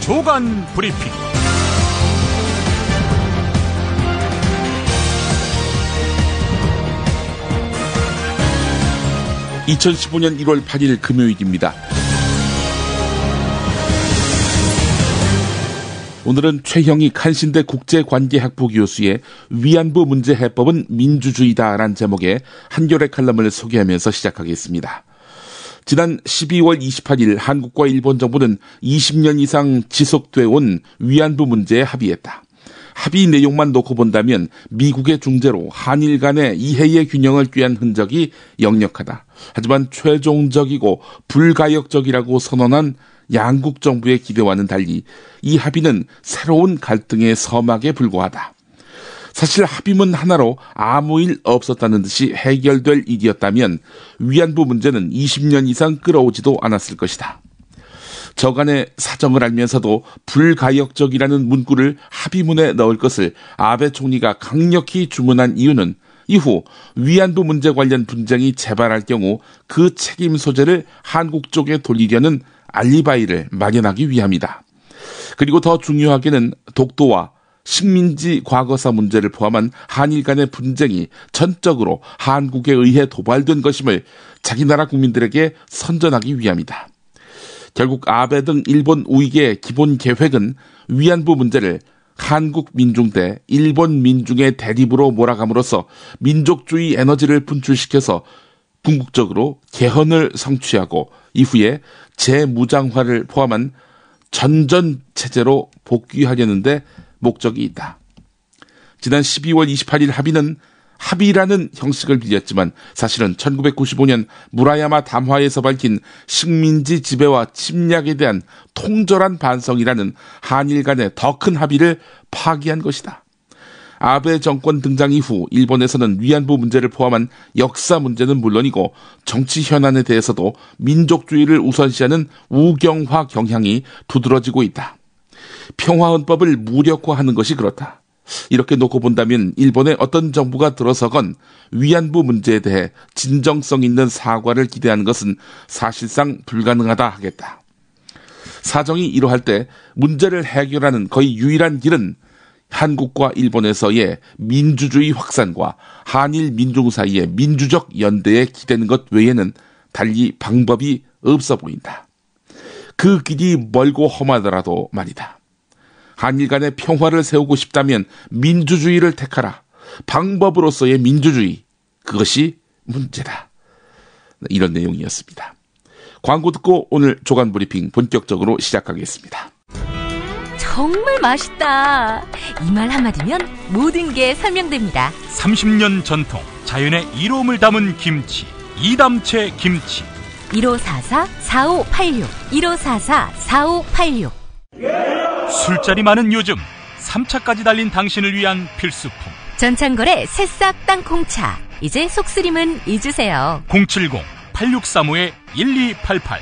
조간 브리핑. 2015년 1월 8일 금요일입니다. 오늘은 최형희 간신대 국제관계학부 교수의 위안부 문제 해법은 민주주의다라는 제목의 한겨레 칼럼을 소개하면서 시작하겠습니다. 지난 12월 28일 한국과 일본 정부는 20년 이상 지속돼 온 위안부 문제에 합의했다. 합의 내용만 놓고 본다면 미국의 중재로 한일 간의 이해의 균형을 꾀한 흔적이 역력하다. 하지만 최종적이고 불가역적이라고 선언한 양국 정부의 기대와는 달리 이 합의는 새로운 갈등의 서막에 불과하다. 사실 합의문 하나로 아무 일 없었다는 듯이 해결될 일이었다면 위안부 문제는 20년 이상 끌어오지도 않았을 것이다. 저간의 사정을 알면서도 불가역적이라는 문구를 합의문에 넣을 것을 아베 총리가 강력히 주문한 이유는 이후 위안부 문제 관련 분쟁이 재발할 경우 그 책임 소재를 한국 쪽에 돌리려는 알리바이를 마련하기 위함이다. 그리고 더 중요하게는 독도와 식민지 과거사 문제를 포함한 한일 간의 분쟁이 전적으로 한국에 의해 도발된 것임을 자기 나라 국민들에게 선전하기 위함이다. 결국 아베 등 일본 우익의 기본 계획은 위안부 문제를 한국 민중 대 일본 민중의 대립으로 몰아감으로써 민족주의 에너지를 분출시켜서 궁극적으로 개헌을 성취하고 이후에 재무장화를 포함한 전전체제로 복귀하려는데 목적이 있다. 지난 12월 28일 합의는 합의라는 형식을 빌렸지만 사실은 1995년 무라야마 담화에서 밝힌 식민지 지배와 침략에 대한 통절한 반성이라는 한일 간의 더 큰 합의를 파기한 것이다. 아베 정권 등장 이후 일본에서는 위안부 문제를 포함한 역사 문제는 물론이고 정치 현안에 대해서도 민족주의를 우선시하는 우경화 경향이 두드러지고 있다. 평화헌법을 무력화하는 것이 그렇다. 이렇게 놓고 본다면 일본의 어떤 정부가 들어서건 위안부 문제에 대해 진정성 있는 사과를 기대하는 것은 사실상 불가능하다 하겠다. 사정이 이러할 때 문제를 해결하는 거의 유일한 길은 한국과 일본에서의 민주주의 확산과 한일 민중 사이의 민주적 연대에 기대는 것 외에는 달리 방법이 없어 보인다. 그 길이 멀고 험하더라도 말이다. 한일 간의 평화를 세우고 싶다면 민주주의를 택하라. 방법으로서의 민주주의, 그것이 문제다. 이런 내용이었습니다. 광고 듣고 오늘 조간 브리핑 본격적으로 시작하겠습니다. 정말 맛있다. 이 말 한마디면 모든 게 설명됩니다. 30년 전통, 자연의 이로움을 담은 김치, 이담채 김치. 1544-4586 1544-4586. 술자리 많은 요즘 3차까지 달린 당신을 위한 필수품 전창걸의 새싹 땅콩차. 이제 속쓰림은 잊으세요. 070-8635-1288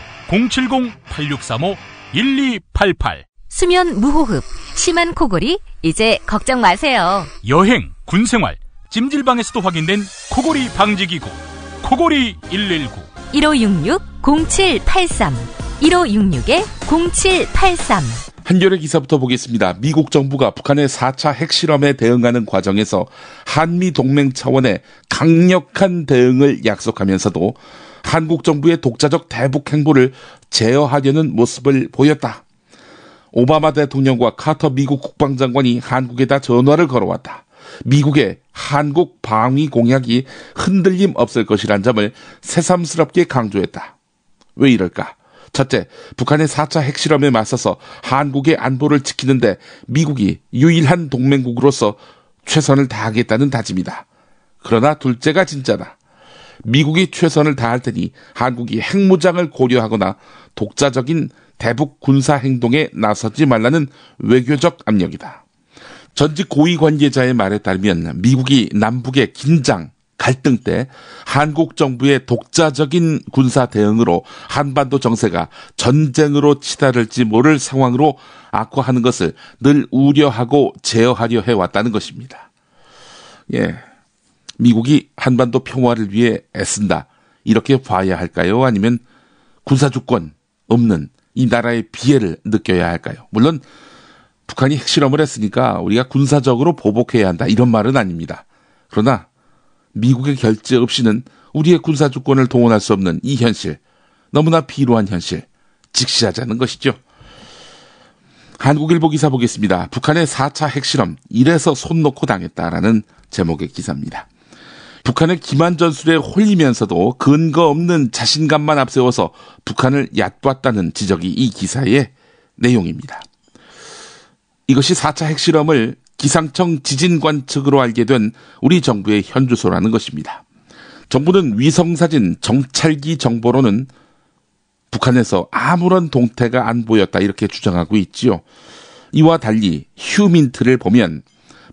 070-8635-1288. 수면 무호흡, 심한 코골이 이제 걱정 마세요. 여행, 군생활, 찜질방에서도 확인된 코골이 방지기구 코골이 119 1566-0783 1566-0783. 한겨레 기사부터 보겠습니다. 미국 정부가 북한의 4차 핵실험에 대응하는 과정에서 한미 동맹 차원의 강력한 대응을 약속하면서도 한국 정부의 독자적 대북 행보를 제어하려는 모습을 보였다. 오바마 대통령과 카터 미국 국방장관이 한국에다 전화를 걸어왔다. 미국의 한국 방위 공약이 흔들림 없을 것이란 점을 새삼스럽게 강조했다. 왜 이럴까? 첫째, 북한의 4차 핵실험에 맞서서 한국의 안보를 지키는데 미국이 유일한 동맹국으로서 최선을 다하겠다는 다짐이다. 그러나 둘째가 진짜다. 미국이 최선을 다할 테니 한국이 핵무장을 고려하거나 독자적인 대북 군사 행동에 나서지 말라는 외교적 압력이다. 전직 고위 관계자의 말에 따르면 미국이 남북의 긴장, 갈등 때 한국 정부의 독자적인 군사 대응으로 한반도 정세가 전쟁으로 치달을지 모를 상황으로 악화하는 것을 늘 우려하고 제어하려 해왔다는 것입니다. 미국이 한반도 평화를 위해 애쓴다. 이렇게 봐야 할까요? 아니면 군사주권 없는 이 나라의 비애를 느껴야 할까요? 물론 북한이 핵실험을 했으니까 우리가 군사적으로 보복해야 한다 이런 말은 아닙니다. 그러나 미국의 결재 없이는 우리의 군사주권을 동원할 수 없는 이 현실, 너무나 비루한 현실 직시하자는 것이죠. 한국일보 기사 보겠습니다. 북한의 4차 핵실험 이래서 손 놓고 당했다라는 제목의 기사입니다. 북한의 기만 전술에 홀리면서도 근거 없는 자신감만 앞세워서 북한을 얕봤다는 지적이 이 기사의 내용입니다. 이것이 4차 핵실험을 기상청 지진 관측으로 알게 된 우리 정부의 현주소라는 것입니다. 정부는 위성사진 정찰기 정보로는 북한에서 아무런 동태가 안 보였다 이렇게 주장하고 있지요. 이와 달리 휴민트를 보면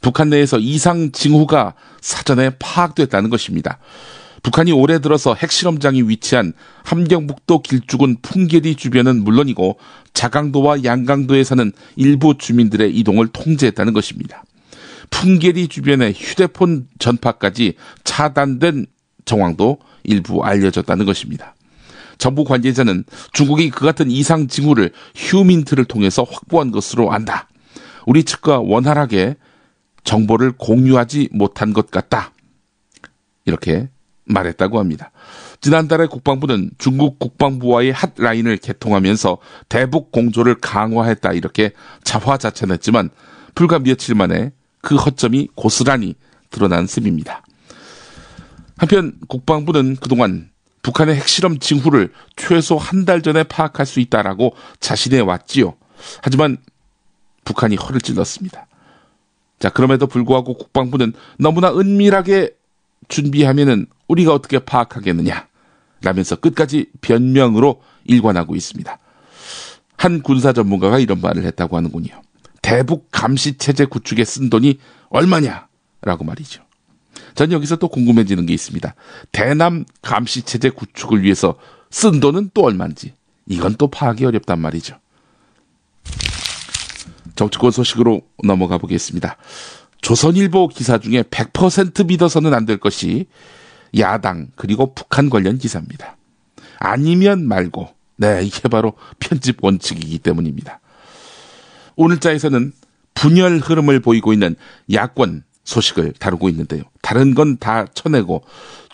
북한 내에서 이상 징후가 사전에 파악됐다는 것입니다. 북한이 올해 들어서 핵실험장이 위치한 함경북도 길쭉은 풍계리 주변은 물론이고 자강도와 양강도에 사는 일부 주민들의 이동을 통제했다는 것입니다. 풍계리 주변의 휴대폰 전파까지 차단된 정황도 일부 알려졌다는 것입니다. 정부 관계자는 중국이 그 같은 이상 징후를 휴민트를 통해서 확보한 것으로 안다. 우리 측과 원활하게 정보를 공유하지 못한 것 같다. 이렇게 말했다고 합니다. 지난달에 국방부는 중국 국방부와의 핫라인을 개통하면서 대북 공조를 강화했다 이렇게 자화자찬했지만 불과 며칠 만에 그 허점이 고스란히 드러난 셈입니다. 한편 국방부는 그동안 북한의 핵실험 징후를 최소 한 달 전에 파악할 수 있다라고 자신해 왔지요. 하지만 북한이 허를 찔렀습니다. 자, 그럼에도 불구하고 국방부는 너무나 은밀하게 준비하면은 우리가 어떻게 파악하겠느냐 라면서 끝까지 변명으로 일관하고 있습니다. 한 군사 전문가가 이런 말을 했다고 하는군요. 대북 감시체제 구축에 쓴 돈이 얼마냐라고 말이죠. 전 여기서 또 궁금해지는 게 있습니다. 대남 감시체제 구축을 위해서 쓴 돈은 또 얼마인지 이건 또 파악이 어렵단 말이죠. 정치권 소식으로 넘어가 보겠습니다. 조선일보 기사 중에 100% 믿어서는 안 될 것이 야당 그리고 북한 관련 기사입니다. 아니면 말고 이게 바로 편집 원칙이기 때문입니다. 오늘자에서는 분열 흐름을 보이고 있는 야권 소식을 다루고 있는데요. 다른 건 다 쳐내고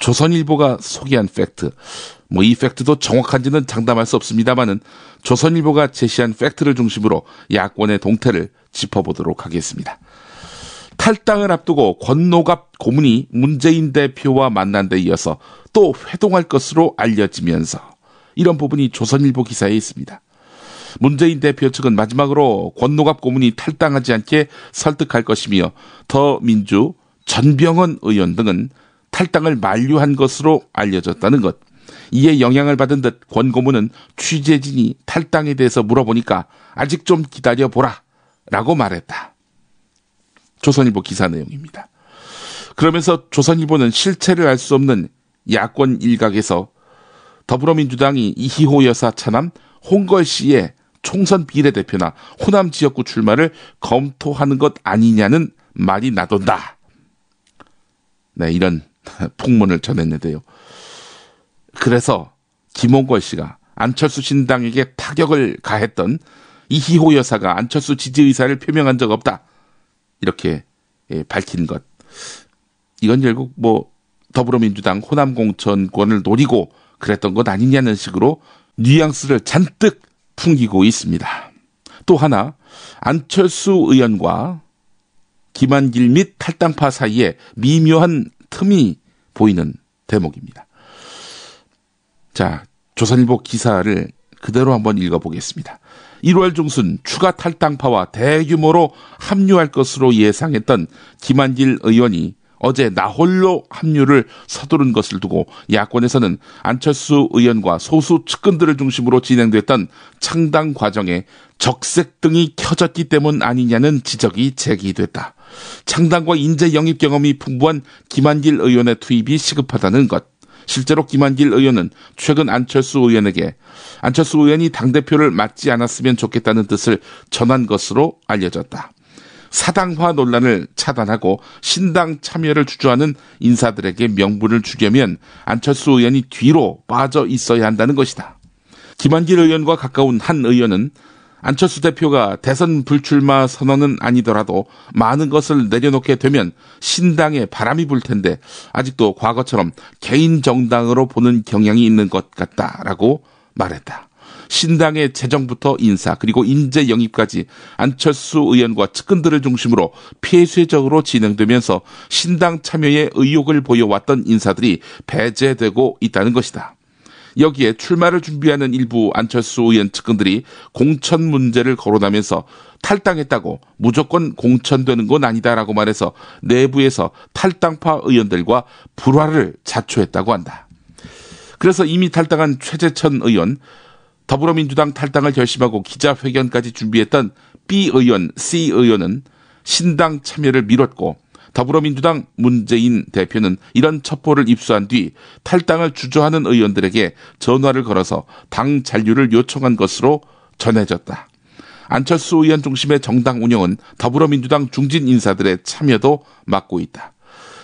조선일보가 소개한 팩트, 이 팩트도 정확한지는 장담할 수 없습니다만은 조선일보가 제시한 팩트를 중심으로 야권의 동태를 짚어보도록 하겠습니다. 탈당을 앞두고 권노갑 고문이 문재인 대표와 만난 데 이어서 또 회동할 것으로 알려지면서 이런 부분이 조선일보 기사에 있습니다. 문재인 대표 측은 마지막으로 권노갑 고문이 탈당하지 않게 설득할 것이며 더민주, 전병헌 의원 등은 탈당을 만류한 것으로 알려졌다는 것. 이에 영향을 받은 듯 권 고문은 취재진이 탈당에 대해서 물어보니까 아직 좀 기다려보라 라고 말했다. 조선일보 기사 내용입니다. 그러면서 조선일보는 실체를 알 수 없는 야권 일각에서 더불어민주당이 이희호 여사 차남 홍걸 씨의 총선 비례대표나 호남 지역구 출마를 검토하는 것 아니냐는 말이 나돈다. 이런 풍문을 전했는데요. 그래서 김홍걸 씨가 안철수 신당에게 타격을 가했던 이희호 여사가 안철수 지지 의사를 표명한 적 없다. 이렇게 밝힌 것. 이건 결국 더불어민주당 호남 공천권을 노리고 그랬던 것 아니냐는 식으로 뉘앙스를 잔뜩 풍기고 있습니다. 또 하나 안철수 의원과 김한길 및 탈당파 사이에 미묘한 틈이 보이는 대목입니다. 자, 조선일보 기사를 그대로 한번 읽어보겠습니다. 1월 중순 추가 탈당파와 대규모로 합류할 것으로 예상했던 김한길 의원이 어제 나홀로 합류를 서두른 것을 두고 야권에서는 안철수 의원과 소수 측근들을 중심으로 진행됐던 창당 과정에 적색등이 켜졌기 때문 아니냐는 지적이 제기됐다. 창당과 인재 영입 경험이 풍부한 김한길 의원의 투입이 시급하다는 것. 실제로 김한길 의원은 최근 안철수 의원에게 안철수 의원이 당대표를 맡지 않았으면 좋겠다는 뜻을 전한 것으로 알려졌다. 사당화 논란을 차단하고 신당 참여를 주저하는 인사들에게 명분을 주려면 안철수 의원이 뒤로 빠져 있어야 한다는 것이다. 김한길 의원과 가까운 한 의원은 안철수 대표가 대선 불출마 선언은 아니더라도 많은 것을 내려놓게 되면 신당에 바람이 불 텐데 아직도 과거처럼 개인 정당으로 보는 경향이 있는 것 같다라고 말했다. 신당의 재정부터 인사 그리고 인재 영입까지 안철수 의원과 측근들을 중심으로 폐쇄적으로 진행되면서 신당 참여에 의욕을 보여왔던 인사들이 배제되고 있다는 것이다. 여기에 출마를 준비하는 일부 안철수 의원 측근들이 공천 문제를 거론하면서 탈당했다고 무조건 공천되는 건 아니다라고 말해서 내부에서 탈당파 의원들과 불화를 자초했다고 한다. 그래서 이미 탈당한 최재천 의원, 더불어민주당 탈당을 결심하고 기자회견까지 준비했던 B 의원, C 의원은 신당 참여를 미뤘고 더불어민주당 문재인 대표는 이런 첩보를 입수한 뒤 탈당을 주저하는 의원들에게 전화를 걸어서 당 잔류를 요청한 것으로 전해졌다. 안철수 의원 중심의 정당 운영은 더불어민주당 중진 인사들의 참여도 맡고 있다.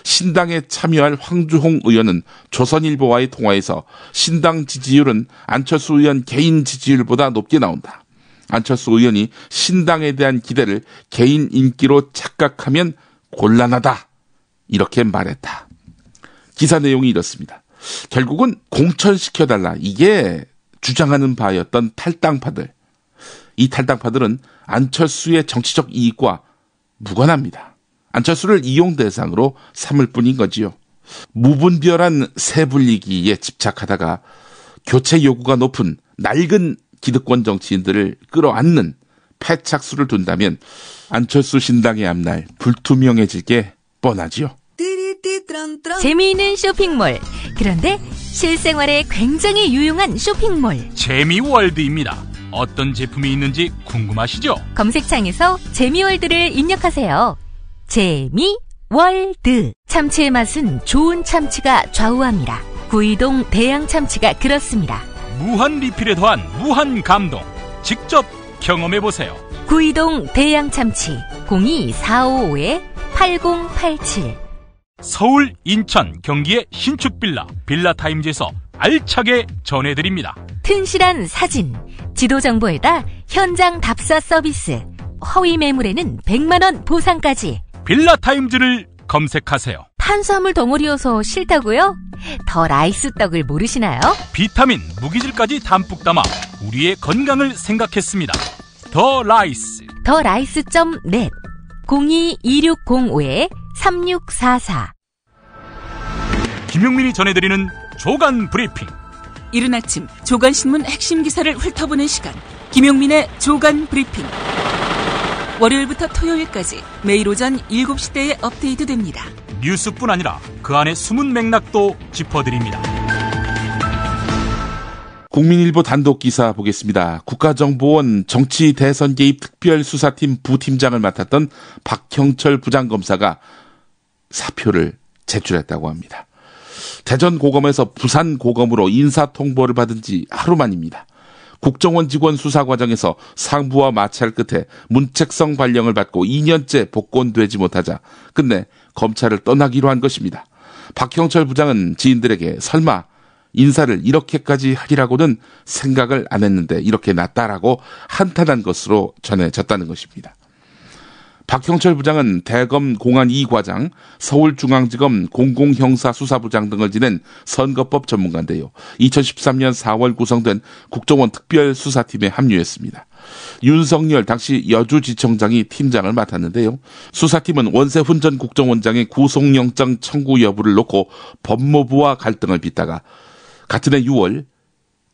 신당에 참여할 황주홍 의원은 조선일보와의 통화에서 신당 지지율은 안철수 의원 개인 지지율보다 높게 나온다. 안철수 의원이 신당에 대한 기대를 개인 인기로 착각하면 곤란하다. 이렇게 말했다. 기사 내용이 이렇습니다. 결국은 공천시켜달라. 이게 주장하는 바였던 탈당파들. 이 탈당파들은 안철수의 정치적 이익과 무관합니다. 안철수를 이용 대상으로 삼을 뿐인 거지요. 무분별한 세분리기에 집착하다가 교체 요구가 높은 낡은 기득권 정치인들을 끌어안는 패착수를 둔다면 안철수 신당의 앞날 불투명해질 게 뻔하지요. 재미있는 쇼핑몰. 그런데 실생활에 굉장히 유용한 쇼핑몰. 재미월드입니다. 어떤 제품이 있는지 궁금하시죠? 검색창에서 재미월드를 입력하세요. 재미월드. 참치의 맛은 좋은 참치가 좌우합니다. 구이동 대양 참치가 그렇습니다. 무한 리필에 더한 무한 감동. 직접 경험해보세요. 구이동 대양 참치 02-455-8087. 서울, 인천, 경기의 신축 빌라 빌라타임즈에서 알차게 전해드립니다. 튼실한 사진, 지도 정보에다 현장 답사 서비스, 허위 매물에는 100만원 보상까지. 빌라타임즈를 검색하세요. 탄수화물 덩어리여서 싫다고요? 더 라이스 떡을 모르시나요? 비타민, 무기질까지 담뿍 담아 우리의 건강을 생각했습니다. 더 라이스. 더 라이스.net 02-2605-3644. 김용민이 전해드리는 조간 브리핑. 이른 아침 조간신문 핵심 기사를 훑어보는 시간, 김용민의 조간 브리핑. 월요일부터 토요일까지 매일 오전 7시대에 업데이트됩니다. 뉴스뿐 아니라 그 안에 숨은 맥락도 짚어드립니다. 국민일보 단독 기사 보겠습니다. 국가정보원 정치 대선 개입 특별수사팀 부팀장을 맡았던 박형철 부장검사가 사표를 제출했다고 합니다. 대전 고검에서 부산 고검으로 인사통보를 받은 지 하루 만입니다. 국정원 직원 수사 과정에서 상부와 마찰 끝에 문책성 발령을 받고 2년째 복권되지 못하자 끝내 검찰을 떠나기로 한 것입니다. 박형철 부장은 지인들에게 설마 인사를 이렇게까지 하리라고는 생각을 안 했는데 이렇게 났다라고 한탄한 것으로 전해졌다는 것입니다. 박형철 부장은 대검 공안 2과장, 서울중앙지검 공공형사수사부장 등을 지낸 선거법 전문가인데요. 2013년 4월 구성된 국정원 특별수사팀에 합류했습니다. 윤석열 당시 여주지청장이 팀장을 맡았는데요. 수사팀은 원세훈 전 국정원장의 구속영장 청구 여부를 놓고 법무부와 갈등을 빚다가 같은 해 6월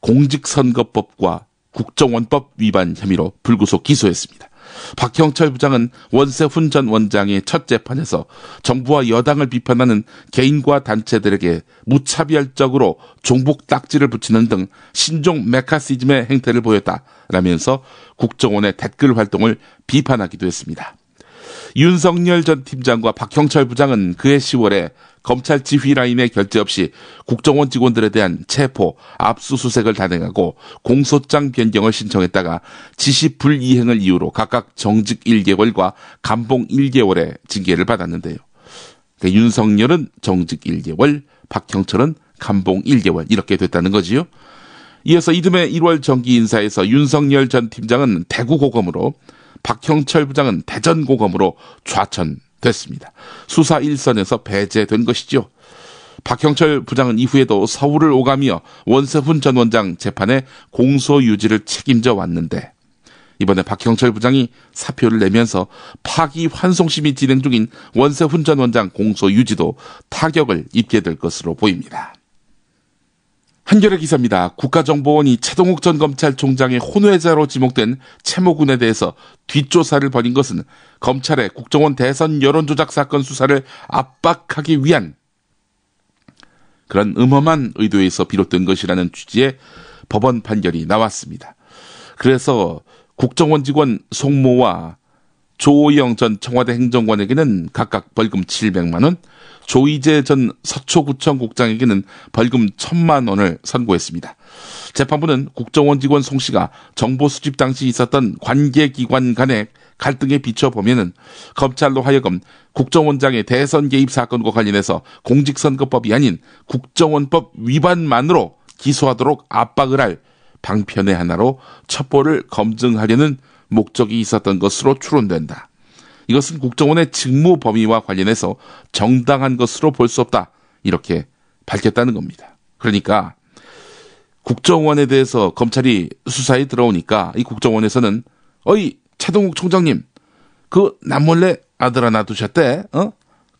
공직선거법과 국정원법 위반 혐의로 불구속 기소했습니다. 박형철 부장은 원세훈 전 원장의 첫 재판에서 정부와 여당을 비판하는 개인과 단체들에게 무차별적으로 종북 딱지를 붙이는 등 신종 메카시즘의 행태를 보였다라면서 국정원의 댓글 활동을 비판하기도 했습니다. 윤석열 전 팀장과 박형철 부장은 그해 10월에 검찰 지휘라인의 결재 없이 국정원 직원들에 대한 체포, 압수수색을 단행하고 공소장 변경을 신청했다가 지시 불이행을 이유로 각각 정직 1개월과 감봉 1개월의 징계를 받았는데요. 그러니까 윤석열은 정직 1개월, 박형철은 감봉 1개월 이렇게 됐다는 거지요. 이어서 이듬해 1월 정기 인사에서 윤석열 전 팀장은 대구고검으로, 박형철 부장은 대전고검으로 좌천됐습니다. 수사 일선에서 배제된 것이죠. 박형철 부장은 이후에도 서울을 오가며 원세훈 전 원장 재판의 공소 유지를 책임져 왔는데, 이번에 박형철 부장이 사표를 내면서 파기환송심이 진행 중인 원세훈 전 원장 공소 유지도 타격을 입게 될 것으로 보입니다. 한겨레 기사입니다. 국가정보원이 최동욱 전 검찰총장의 혼외자로 지목된 최모군에 대해서 뒷조사를 벌인 것은 검찰의 국정원 대선 여론조작 사건 수사를 압박하기 위한 그런 음험한 의도에서 비롯된 것이라는 취지의 법원 판결이 나왔습니다. 그래서 국정원 직원 송모와 조오영 전 청와대 행정관에게는 각각 벌금 700만 원, 조이제 전 서초구청 국장에게는 벌금 1000만 원을 선고했습니다. 재판부는 국정원 직원 송 씨가 정보 수집 당시 있었던 관계기관 간의 갈등에 비춰보면은 검찰로 하여금 국정원장의 대선 개입 사건과 관련해서 공직선거법이 아닌 국정원법 위반만으로 기소하도록 압박을 할 방편의 하나로 첩보를 검증하려는 목적이 있었던 것으로 추론된다. 이것은 국정원의 직무 범위와 관련해서 정당한 것으로 볼 수 없다. 이렇게 밝혔다는 겁니다. 그러니까 국정원에 대해서 검찰이 수사에 들어오니까 이 국정원에서는 어이 최동욱 총장님 그 남몰래 아들 하나 두셨대.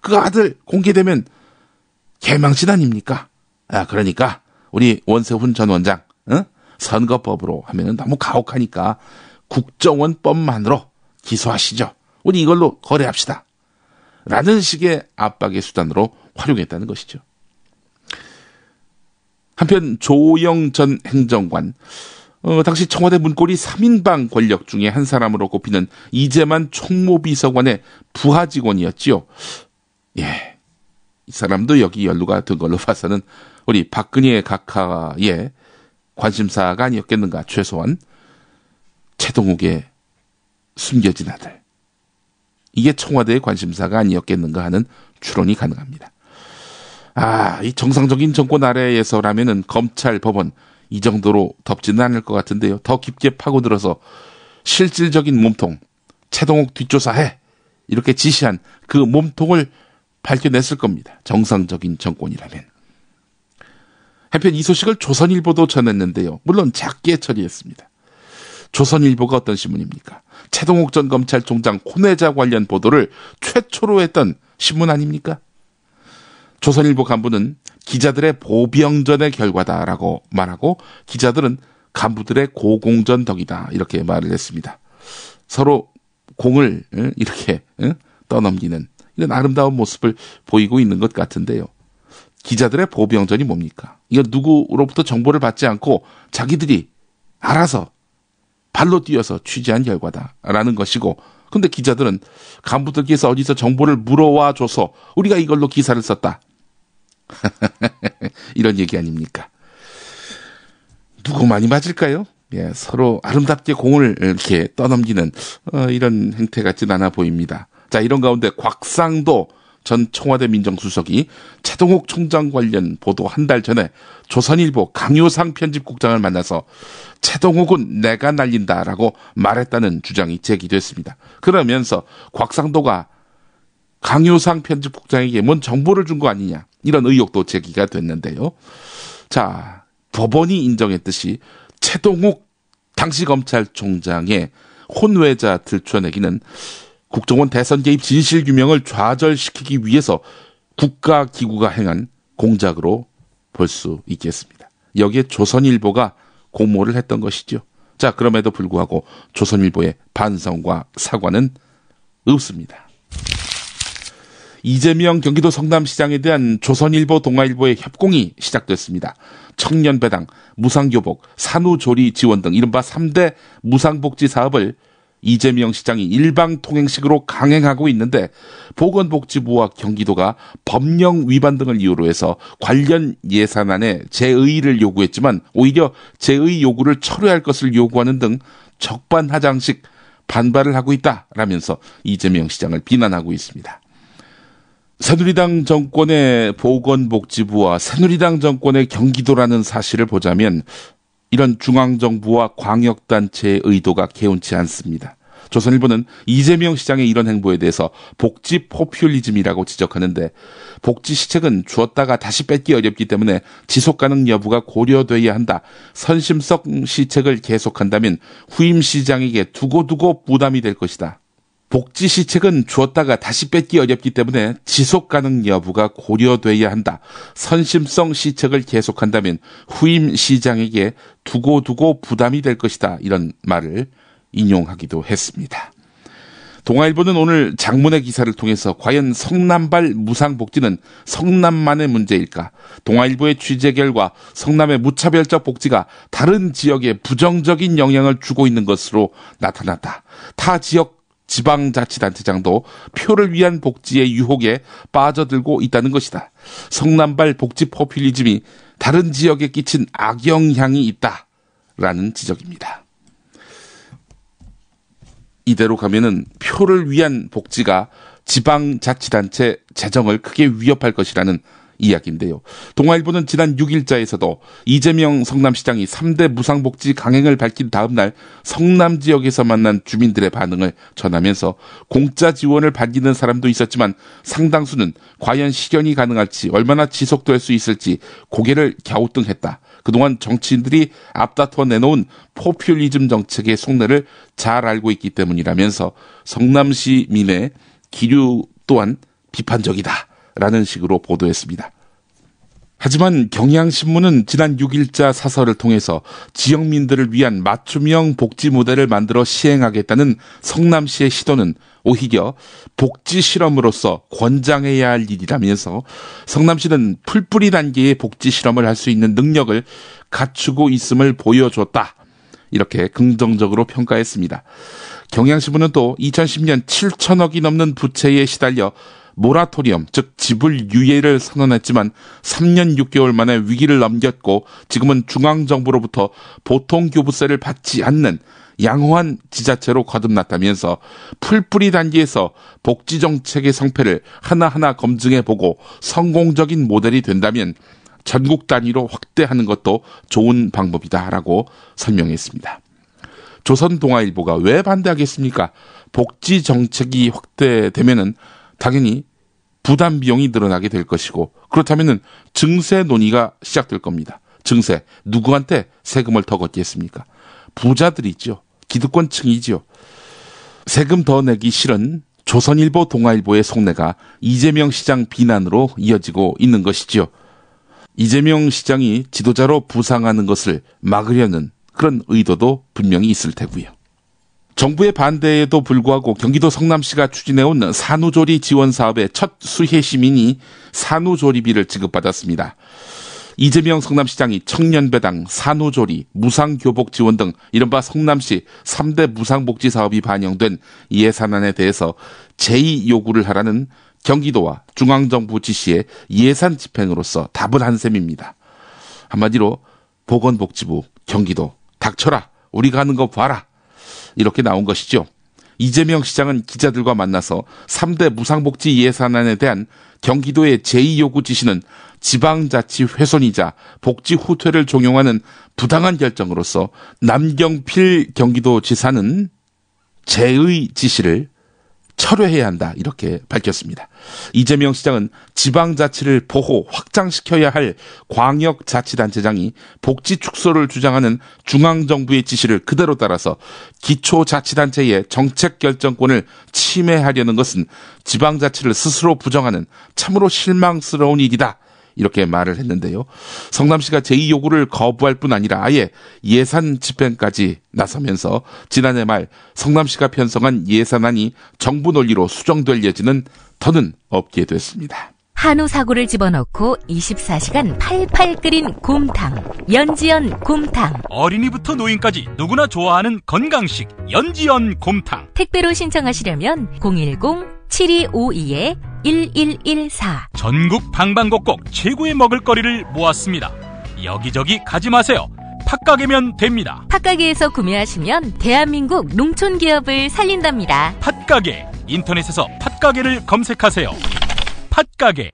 그 아들 공개되면 개망신 아닙니까? 그러니까 우리 원세훈 전 원장 선거법으로 하면은 너무 가혹하니까 국정원법만으로 기소하시죠. 우리 이걸로 거래합시다. 라는 식의 압박의 수단으로 활용했다는 것이죠. 한편 조오영 전 행정관, 당시 청와대 문고리 3인방 권력 중에 한 사람으로 꼽히는 이재만 총무비서관의 부하 직원이었지요. 예, 이 사람도 여기 연루가 된 걸로 봐서는 우리 박근혜 각하의 관심사가 아니었겠는가. 최소한 최동욱의 숨겨진 아들, 이게 청와대의 관심사가 아니었겠는가 하는 추론이 가능합니다. 이 정상적인 정권 아래에서라면은 검찰, 법원 이 정도로 덮지는 않을 것 같은데요. 더 깊게 파고들어서 실질적인 몸통, 최동욱 뒷조사해 이렇게 지시한 그 몸통을 밝혀냈을 겁니다. 정상적인 정권이라면. 한편 이 소식을 조선일보도 전했는데요. 물론 작게 처리했습니다. 조선일보가 어떤 신문입니까? 최동욱 전 검찰총장 혼외자 관련 보도를 최초로 했던 신문 아닙니까? 조선일보 간부는 기자들의 보병전의 결과다라고 말하고, 기자들은 간부들의 고공전 덕이다 이렇게 말을 했습니다. 서로 공을 이렇게 떠넘기는 이런 아름다운 모습을 보이고 있는 것 같은데요. 기자들의 보병전이 뭡니까? 이거 누구로부터 정보를 받지 않고 자기들이 알아서 발로 뛰어서 취재한 결과다라는 것이고, 근데 기자들은 간부들께서 어디서 정보를 물어와 줘서 우리가 이걸로 기사를 썼다. 이런 얘기 아닙니까? 누구 많이 맞을까요? 예, 서로 아름답게 공을 이렇게 떠넘기는 이런 행태 같진 않아 보입니다. 자, 이런 가운데 곽상도 전 청와대 민정수석이 최동욱 총장 관련 보도 한 달 전에 조선일보 강효상 편집국장을 만나서 최동욱은 내가 날린다라고 말했다는 주장이 제기됐습니다. 그러면서 곽상도가 강효상 편집국장에게 뭔 정보를 준 거 아니냐, 이런 의혹도 제기가 됐는데요. 자, 법원이 인정했듯이 최동욱 당시 검찰총장의 혼외자 들춰내기는 국정원 대선 개입 진실 규명을 좌절시키기 위해서 국가기구가 행한 공작으로 볼 수 있겠습니다. 여기에 조선일보가 공모를 했던 것이죠. 자, 그럼에도 불구하고 조선일보의 반성과 사과는 없습니다. 이재명 경기도 성남시장에 대한 조선일보, 동아일보의 협공이 시작됐습니다. 청년배당, 무상교복, 산후조리 지원 등 이른바 3대 무상복지 사업을 이재명 시장이 일방통행식으로 강행하고 있는데, 보건복지부와 경기도가 법령 위반 등을 이유로 해서 관련 예산안에 재의를 요구했지만 오히려 재의 요구를 철회할 것을 요구하는 등 적반하장식 반발을 하고 있다라면서 이재명 시장을 비난하고 있습니다. 새누리당 정권의 보건복지부와 새누리당 정권의 경기도라는 사실을 보자면 이런 중앙정부와 광역단체의 의도가 개운치 않습니다. 조선일보는 이재명 시장의 이런 행보에 대해서 복지 포퓰리즘이라고 지적하는데, 복지 시책은 주었다가 다시 뺏기 어렵기 때문에 지속가능 여부가 고려돼야 한다. 선심성 시책을 계속한다면 후임 시장에게 두고두고 부담이 될 것이다. 복지 시책은 주었다가 다시 뺏기 어렵기 때문에 지속가능 여부가 고려돼야 한다. 선심성 시책을 계속한다면 후임 시장에게 두고두고 부담이 될 것이다. 이런 말을 인용하기도 했습니다. 동아일보는 오늘 장문의 기사를 통해서 과연 성남발 무상복지는 성남만의 문제일까? 동아일보의 취재 결과 성남의 무차별적 복지가 다른 지역에 부정적인 영향을 주고 있는 것으로 나타났다. 타 지역 지방자치단체장도 표를 위한 복지의 유혹에 빠져들고 있다는 것이다. 성남발 복지 포퓰리즘이 다른 지역에 끼친 악영향이 있다라는 지적입니다. 이대로 가면은 표를 위한 복지가 지방자치단체 재정을 크게 위협할 것이라는 이야기인데요. 동아일보는 지난 6일자에서도 이재명 성남시장이 3대 무상복지 강행을 밝힌 다음 날 성남 지역에서 만난 주민들의 반응을 전하면서 공짜 지원을 받는 사람도 있었지만 상당수는 과연 실현이 가능할지, 얼마나 지속될 수 있을지 고개를 갸우뚱했다. 그동안 정치인들이 앞다퉈 내놓은 포퓰리즘 정책의 속내를 잘 알고 있기 때문이라면서 성남시민의 기류 또한 비판적이다라는 식으로 보도했습니다. 하지만 경향신문은 지난 6일자 사설을 통해서 지역민들을 위한 맞춤형 복지 모델을 만들어 시행하겠다는 성남시의 시도는 오히려 복지 실험으로서 권장해야 할 일이라면서 성남시는 풀뿌리 단계의 복지 실험을 할 수 있는 능력을 갖추고 있음을 보여줬다. 이렇게 긍정적으로 평가했습니다. 경향신문은 또 2010년 7천억이 넘는 부채에 시달려 모라토리엄, 즉 지불 유예를 선언했지만 3년 6개월 만에 위기를 넘겼고 지금은 중앙정부로부터 보통교부세를 받지 않는 양호한 지자체로 거듭났다면서 풀뿌리 단계에서 복지정책의 성패를 하나하나 검증해보고 성공적인 모델이 된다면 전국 단위로 확대하는 것도 좋은 방법이다라고 설명했습니다. 조선동아일보가 왜 반대하겠습니까? 복지정책이 확대되면은 당연히 부담 비용이 늘어나게 될 것이고, 그렇다면은 증세 논의가 시작될 겁니다. 증세, 누구한테 세금을 더 걷겠습니까? 부자들이죠. 기득권층이죠. 세금 더 내기 싫은 조선일보, 동아일보의 속내가 이재명 시장 비난으로 이어지고 있는 것이죠. 이재명 시장이 지도자로 부상하는 것을 막으려는 그런 의도도 분명히 있을 테고요. 정부의 반대에도 불구하고 경기도 성남시가 추진해온 산후조리 지원 사업의 첫 수혜 시민이 산후조리비를 지급받았습니다. 이재명 성남시장이 청년배당, 산후조리, 무상교복 지원 등 이른바 성남시 3대 무상복지 사업이 반영된 예산안에 대해서 제의 요구를 하라는 경기도와 중앙정부 지시에 예산 집행으로서 답을 한 셈입니다. 한마디로 보건복지부, 경기도, 닥쳐라, 우리가 하는 거 봐라, 이렇게 나온 것이죠. 이재명 시장은 기자들과 만나서 3대 무상복지 예산안에 대한 경기도의 제의 요구 지시는 지방자치 훼손이자 복지 후퇴를 종용하는 부당한 결정으로서 남경필 경기도지사는 제의 지시를 철회해야 한다, 이렇게 밝혔습니다. 이재명 시장은 지방자치를 보호, 확장시켜야 할 광역자치단체장이 복지 축소를 주장하는 중앙정부의 지시를 그대로 따라서 기초자치단체의 정책 결정권을 침해하려는 것은 지방자치를 스스로 부정하는 참으로 실망스러운 일이다, 이렇게 말을 했는데요. 성남시가 제2 요구를 거부할 뿐 아니라 아예 예산 집행까지 나서면서 지난해 말 성남시가 편성한 예산안이 정부 논리로 수정될 여지는 더는 없게 됐습니다. 한우 사고를 집어넣고 24시간 팔팔 끓인 곰탕, 연지연 곰탕. 어린이부터 노인까지 누구나 좋아하는 건강식 연지연 곰탕. 택배로 신청하시려면 010-7252-1114. 전국 방방곡곡 최고의 먹을거리를 모았습니다. 여기저기 가지 마세요. 팥가게면 됩니다. 팥가게에서 구매하시면 대한민국 농촌기업을 살린답니다. 팥가게, 인터넷에서 팥가게를 검색하세요. 팥가게.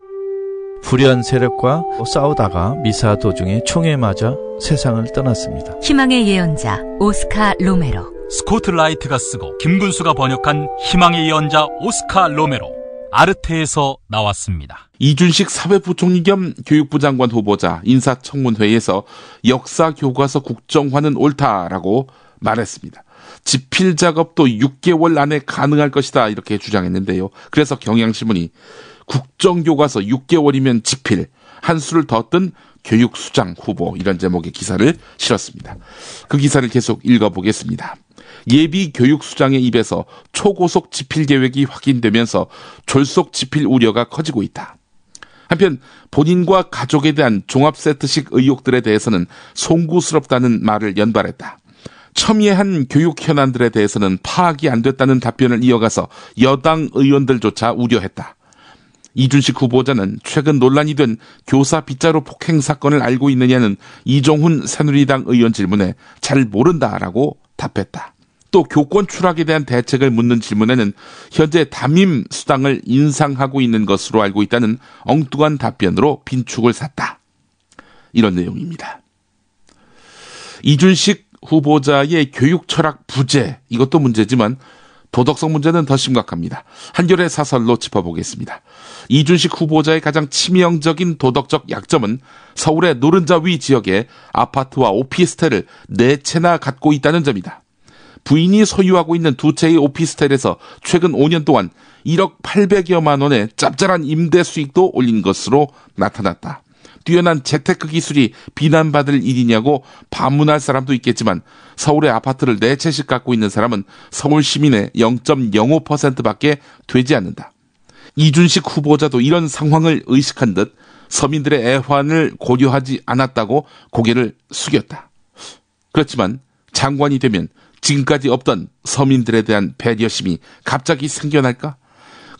불의한 세력과 싸우다가 미사 도중에 총에 맞아 세상을 떠났습니다. 희망의 예언자 오스카 로메로. 스코트 라이트가 쓰고 김군수가 번역한 희망의 예언자 오스카 로메로. 아르테에서 나왔습니다. 이준식 사회부총리 겸 교육부 장관 후보자 인사청문회에서 역사교과서 국정화는 옳다라고 말했습니다. 집필 작업도 6개월 안에 가능할 것이다 이렇게 주장했는데요. 그래서 경향신문이 국정교과서 6개월이면 집필, 한 수를 더 뜬 교육수장 후보 이런 제목의 기사를 실었습니다. 그 기사를 계속 읽어보겠습니다. 예비 교육수장의 입에서 초고속 집필 계획이 확인되면서 졸속 집필 우려가 커지고 있다. 한편 본인과 가족에 대한 종합세트식 의혹들에 대해서는 송구스럽다는 말을 연발했다. 첨예한 교육 현안들에 대해서는 파악이 안 됐다는 답변을 이어가서 여당 의원들조차 우려했다. 이준식 후보자는 최근 논란이 된 교사 빗자루 폭행 사건을 알고 있느냐는 이종훈 새누리당 의원 질문에 잘 모른다라고 답했다. 또 교권 추락에 대한 대책을 묻는 질문에는 현재 담임 수당을 인상하고 있는 것으로 알고 있다는 엉뚱한 답변으로 빈축을 샀다. 이런 내용입니다. 이준식 후보자의 교육 철학 부재, 이것도 문제지만 도덕성 문제는 더 심각합니다. 한겨레 사설로 짚어보겠습니다. 이준식 후보자의 가장 치명적인 도덕적 약점은 서울의 노른자 위 지역에 아파트와 오피스텔을 4채나 갖고 있다는 점이다. 부인이 소유하고 있는 2채의 오피스텔에서 최근 5년 동안 1억 800여만 원의 짭짤한 임대 수익도 올린 것으로 나타났다. 뛰어난 재테크 기술이 비난받을 일이냐고 반문할 사람도 있겠지만 서울의 아파트를 4채씩 갖고 있는 사람은 서울 시민의 0.05%밖에 되지 않는다. 이준식 후보자도 이런 상황을 의식한 듯 서민들의 애환을 고려하지 않았다고 고개를 숙였다. 그렇지만 장관이 되면 지금까지 없던 서민들에 대한 배려심이 갑자기 생겨날까?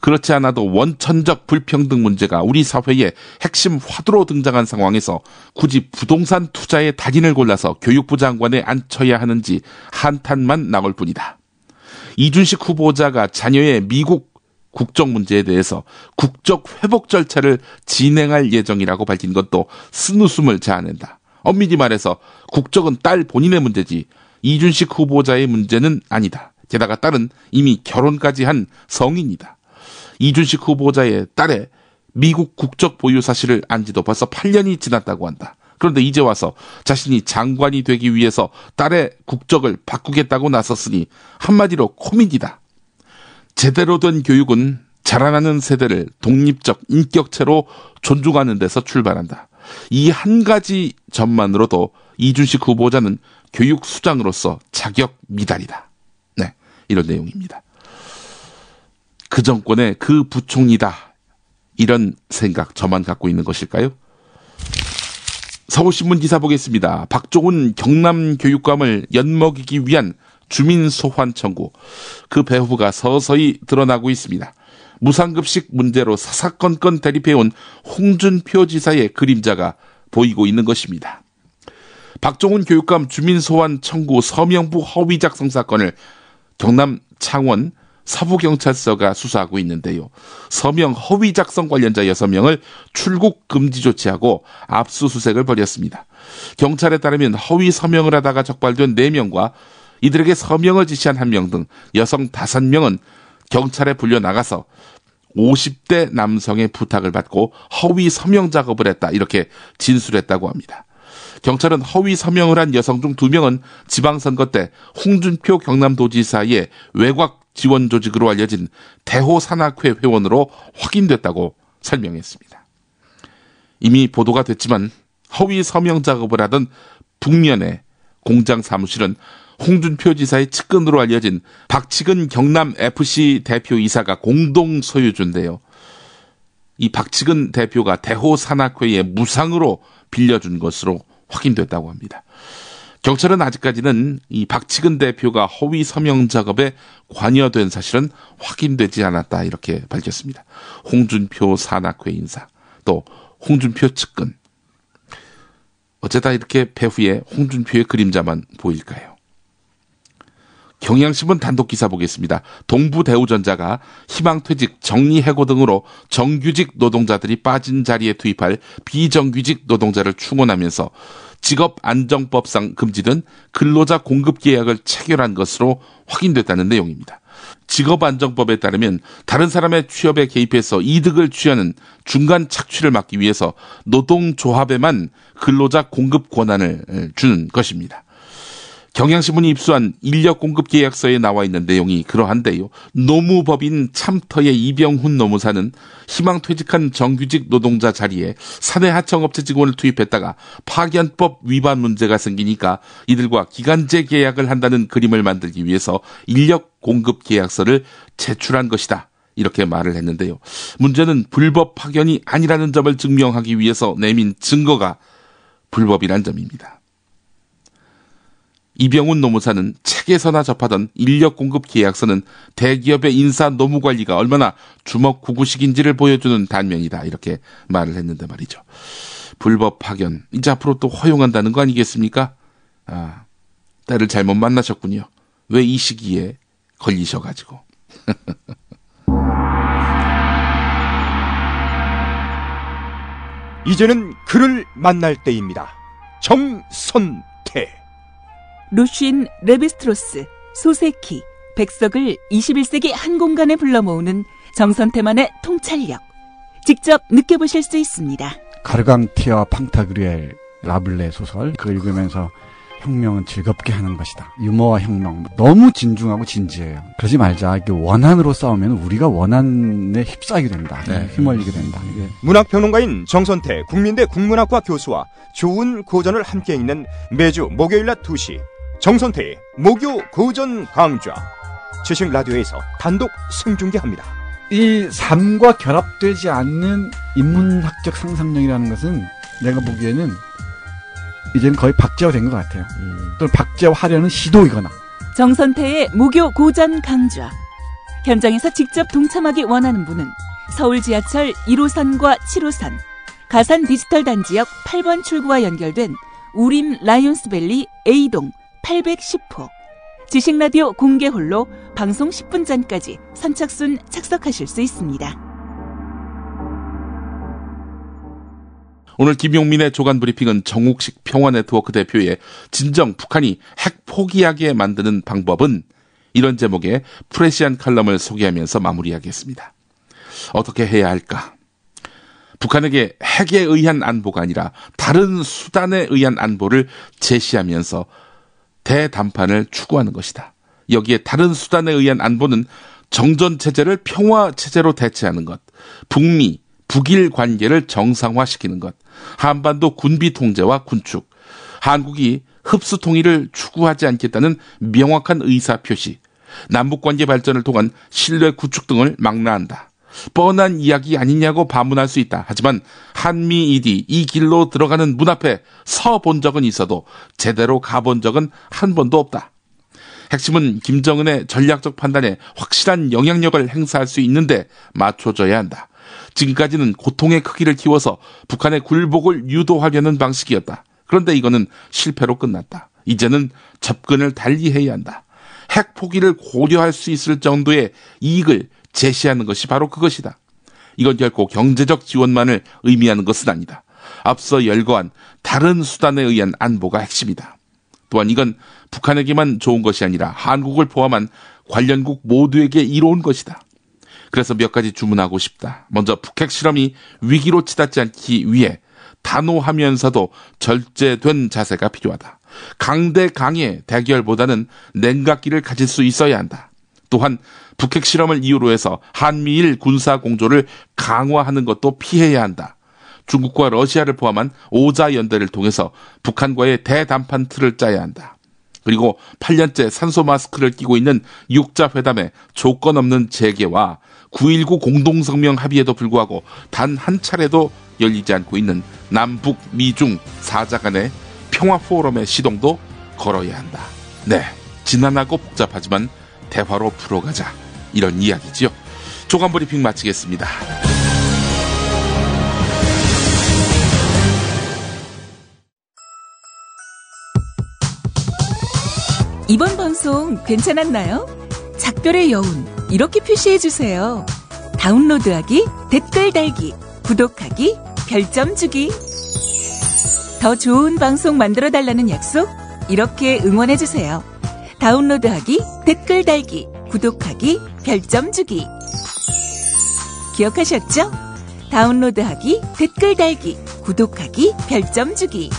그렇지 않아도 원천적 불평등 문제가 우리 사회의 핵심 화두로 등장한 상황에서 굳이 부동산 투자의 달인을 골라서 교육부 장관에 앉혀야 하는지 한탄만 나올 뿐이다. 이준식 후보자가 자녀의 미국 국적 문제에 대해서 국적 회복 절차를 진행할 예정이라고 밝힌 것도 쓴웃음을 자아낸다. 엄밀히 말해서 국적은 딸 본인의 문제지 이준식 후보자의 문제는 아니다. 게다가 딸은 이미 결혼까지 한 성인이다. 이준식 후보자의 딸의 미국 국적 보유 사실을 안 지도 벌써 8년이 지났다고 한다. 그런데 이제 와서 자신이 장관이 되기 위해서 딸의 국적을 바꾸겠다고 나섰으니 한마디로 코미디다. 제대로 된 교육은 자라나는 세대를 독립적 인격체로 존중하는 데서 출발한다. 이 한 가지 점만으로도 이준식 후보자는 교육수장으로서 자격 미달이다. 네, 이런 내용입니다. 그 정권의 그 부총리다. 이런 생각 저만 갖고 있는 것일까요? 서울신문 기사 보겠습니다. 박종훈 경남교육감을 엿먹이기 위한 주민 소환 청구. 그 배후가 서서히 드러나고 있습니다. 무상급식 문제로 사사건건 대립해온 홍준표 지사의 그림자가 보이고 있는 것입니다. 박종훈 교육감 주민 소환 청구 서명부 허위 작성 사건을 경남 창원 서부경찰서가 수사하고 있는데요. 서명 허위 작성 관련자 6명을 출국 금지 조치하고 압수수색을 벌였습니다. 경찰에 따르면 허위 서명을 하다가 적발된 4명과 이들에게 서명을 지시한 1명 등 여성 5명은 경찰에 불려나가서 50대 남성의 부탁을 받고 허위 서명 작업을 했다. 이렇게 진술했다고 합니다. 경찰은 허위 서명을 한 여성 중 2명은 지방선거 때 홍준표 경남도지사의 외곽 지원 조직으로 알려진 대호산악회 회원으로 확인됐다고 설명했습니다. 이미 보도가 됐지만 허위 서명 작업을 하던 북면의 공장 사무실은 홍준표 지사의 측근으로 알려진 박치근 경남FC 대표이사가 공동 소유주인데요. 이 박치근 대표가 대호산악회에 무상으로 빌려준 것으로 확인됐다고 합니다. 경찰은 아직까지는 이 박치근 대표가 허위 서명 작업에 관여된 사실은 확인되지 않았다 이렇게 밝혔습니다. 홍준표 산악회 인사, 또 홍준표 측근. 어쩌다 이렇게 배후에 홍준표의 그림자만 보일까요? 경향신문 단독 기사 보겠습니다. 동부대우전자가 희망퇴직, 정리해고 등으로 정규직 노동자들이 빠진 자리에 투입할 비정규직 노동자를 충원하면서 직업안정법상 금지된 근로자 공급계약을 체결한 것으로 확인됐다는 내용입니다. 직업안정법에 따르면 다른 사람의 취업에 개입해서 이득을 취하는 중간 착취를 막기 위해서 노동조합에만 근로자 공급 권한을 주는 것입니다. 경향신문이 입수한 인력공급계약서에 나와 있는 내용이 그러한데요. 노무법인 참터의 이병훈 노무사는 희망퇴직한 정규직 노동자 자리에 사내하청업체 직원을 투입했다가 파견법 위반 문제가 생기니까 이들과 기간제 계약을 한다는 그림을 만들기 위해서 인력공급계약서를 제출한 것이다. 이렇게 말을 했는데요. 문제는 불법 파견이 아니라는 점을 증명하기 위해서 내민 증거가 불법이란 점입니다. 이병훈 노무사는 책에서나 접하던 인력공급 계약서는 대기업의 인사 노무관리가 얼마나 주먹구구식인지를 보여주는 단면이다. 이렇게 말을 했는데 말이죠. 불법 파견, 이제 앞으로 또 허용한다는 거 아니겠습니까? 딸을 잘못 만나셨군요. 왜 이 시기에 걸리셔가지고. 이제는 그를 만날 때입니다. 정선태. 루쉰 레비스트로스, 소세키, 백석을 21세기 한 공간에 불러 모으는 정선태만의 통찰력. 직접 느껴보실 수 있습니다. 가르강티와 팡타그리엘 라블레 소설, 그거 읽으면서 혁명은 즐겁게 하는 것이다. 유머와 혁명. 너무 진중하고 진지해요. 그러지 말자. 이게 원한으로 싸우면 우리가 원한에 휩싸이게 된다. 네. 휘말리게 된다. 이게. 문학평론가인 정선태 국민대 국문학과 교수와 좋은 고전을 함께 읽는 매주 목요일 낮 2시 정선태의 목요 고전 강좌 지식 라디오에서 단독 생중계합니다. 이 삶과 결합되지 않는 인문학적 상상력이라는 것은 내가 보기에는 이제는 거의 박제화된 것 같아요. 또는 박제화하려는 시도이거나. 정선태의 목요 고전 강좌. 현장에서 직접 동참하기 원하는 분은 서울 지하철 1호선과 7호선, 가산 디지털 단지역 8번 출구와 연결된 우림 라이온스밸리 A동 810호 지식라디오 공개홀로 방송 10분 전까지 선착순 착석하실 수 있습니다. 오늘 김용민의 조간 브리핑은 정욱식 평화네트워크 대표의 진정 북한이 핵 포기하게 만드는 방법은 이런 제목의 프레시안 칼럼을 소개하면서 마무리하겠습니다. 어떻게 해야 할까? 북한에게 핵에 의한 안보가 아니라 다른 수단에 의한 안보를 제시하면서 대담판을 추구하는 것이다. 여기에 다른 수단에 의한 안보는 정전체제를 평화체제로 대체하는 것, 북미, 북일 관계를 정상화시키는 것, 한반도 군비 통제와 군축, 한국이 흡수 통일을 추구하지 않겠다는 명확한 의사표시, 남북관계 발전을 통한 신뢰 구축 등을 망라한다. 뻔한 이야기 아니냐고 반문할 수 있다. 하지만 한미일이 이 길로 들어가는 문 앞에 서 본 적은 있어도 제대로 가본 적은 한 번도 없다. 핵심은 김정은의 전략적 판단에 확실한 영향력을 행사할 수 있는데 맞춰줘야 한다. 지금까지는 고통의 크기를 키워서 북한의 굴복을 유도하려는 방식이었다. 그런데 이거는 실패로 끝났다. 이제는 접근을 달리해야 한다. 핵 포기를 고려할 수 있을 정도의 이익을 제시하는 것이 바로 그것이다. 이건 결코 경제적 지원만을 의미하는 것은 아니다. 앞서 열거한 다른 수단에 의한 안보가 핵심이다. 또한 이건 북한에게만 좋은 것이 아니라 한국을 포함한 관련국 모두에게 이로운 것이다. 그래서 몇 가지 주문하고 싶다. 먼저 북핵 실험이 위기로 치닫지 않기 위해 단호하면서도 절제된 자세가 필요하다. 강대 강의 대결보다는 냉각기를 가질 수 있어야 한다. 또한 북핵 실험을 이유로 해서 한미일 군사 공조를 강화하는 것도 피해야 한다. 중국과 러시아를 포함한 5자 연대를 통해서 북한과의 대담판 틀을 짜야 한다. 그리고 8년째 산소 마스크를 끼고 있는 6자 회담의 조건 없는 재개와 9.19 공동성명 합의에도 불구하고 단 한 차례도 열리지 않고 있는 남북 미중 4자 간의 평화 포럼의 시동도 걸어야 한다. 네, 지난하고 복잡하지만 대화로 풀어가자. 이런 이야기지요. 조간 브리핑 마치겠습니다. 이번 방송 괜찮았나요? 작별의 여운 이렇게 표시해주세요. 다운로드하기, 댓글 달기, 구독하기, 별점 주기. 더 좋은 방송 만들어달라는 약속 이렇게 응원해주세요. 다운로드하기, 댓글 달기, 구독하기, 별점 주기. 기억하셨죠? 다운로드하기, 댓글 달기, 구독하기, 별점 주기.